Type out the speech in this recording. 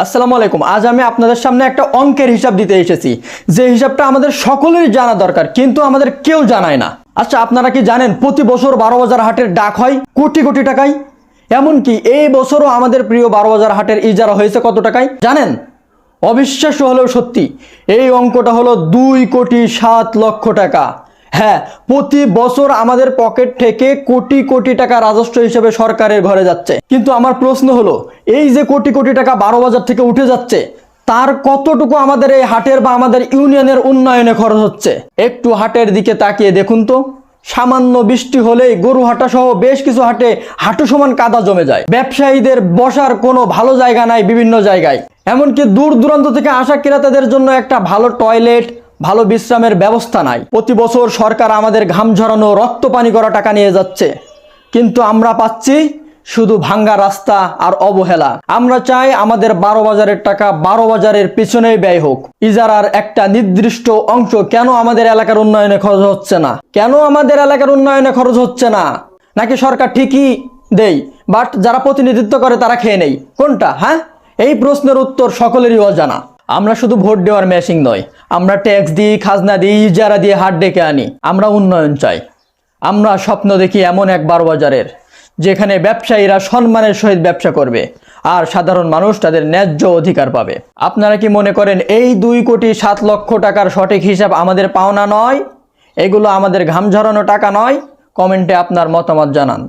আসসালামু আলাইকুম। আজ আমি আপনাদের সামনে একটা অঙ্কের হিসাব দিতে এসেছি, যে হিসাবটা আমাদের সকলেরই জানা দরকার, কিন্তু আমাদের কেউ জানায় না। আচ্ছা, আপনারা কি জানেন প্রতি বছর 12 বাজার হাটের ডাক হয় কোটি কোটি টাকায়? এমনকি এই বছরও আমাদের প্রিয় 12 বাজার হাটের ইজারা হয়েছে কত টাকায় জানেন? অবিশ্বাস্য হলেও সত্যি, এই অঙ্কটা হলো 2,07,00,000 টাকা। হ্যাঁ, প্রতি বছর আমাদের পকেট থেকে কোটি কোটি টাকা রাজস্ব হিসেবে সরকারের ঘরে যাচ্ছে। কিন্তু আমার প্রশ্ন হলো, এই যে কোটি কোটি টাকা 12 বাজার থেকে উঠে যাচ্ছে, তার কতটুকু আমাদের এই হাটের বা আমাদের ইউনিয়নের উন্নয়নে খরচ হচ্ছে? একটু হাটের দিকে তাকিয়ে দেখুন তো। সামান্য বৃষ্টি হলেই গরুহাটা সহ বেশ কিছু হাটে হাঁটু সমান কাদা জমে যায়। ব্যবসায়ীদের বসার কোনো ভালো জায়গা নাই বিভিন্ন জায়গায়। এমনকি দূর দূরান্ত থেকে আসা ক্রেতাদের জন্য একটা ভালো টয়লেট, ভালো বিশ্রামের ব্যবস্থা নাই। প্রতি বছর সরকার আমাদের ঘাম ঝরানো, রক্ত পানি করা টাকা নিয়ে যাচ্ছে, কিন্তু আমরা পাচ্ছি শুধু ভাঙ্গা রাস্তা আর অবহেলা। আমরা চাই আমাদের 12 বাজারের টাকা 12 বাজারের পিছনেই ব্যয় হোক। ইজারার একটা নির্দিষ্ট অংশ কেন আমাদের এলাকার উন্নয়নে খরচ হচ্ছে না? কেন আমাদের এলাকার উন্নয়নে খরচ হচ্ছে না? নাকি সরকার ঠিকই দেয়, বাট যারা প্রতিনিধিত্ব করে তারা খেয়ে নেই? কোনটা? হ্যাঁ, এই প্রশ্নের উত্তর সকলেরই অজানা। আমরা শুধু ভোট দেওয়ার মেশিন নয়, আমরা ট্যাক্স দিই, খাজনা দিই, ইজারা দিয়ে হাট ডেকে আনি। আমরা উন্নয়ন চাই। আমরা স্বপ্ন দেখি এমন এক 12 বাজারের, যেখানে ব্যবসায়ীরা সম্মানের সহিত ব্যবসা করবে আর সাধারণ মানুষ তাদের ন্যায্য অধিকার পাবে। আপনারা কি মনে করেন এই 2,07,00,000 টাকার সঠিক হিসাব আমাদের পাওনা নয়? এগুলো আমাদের ঘাম ঝরানো টাকা নয়? কমেন্টে আপনার মতামত জানান।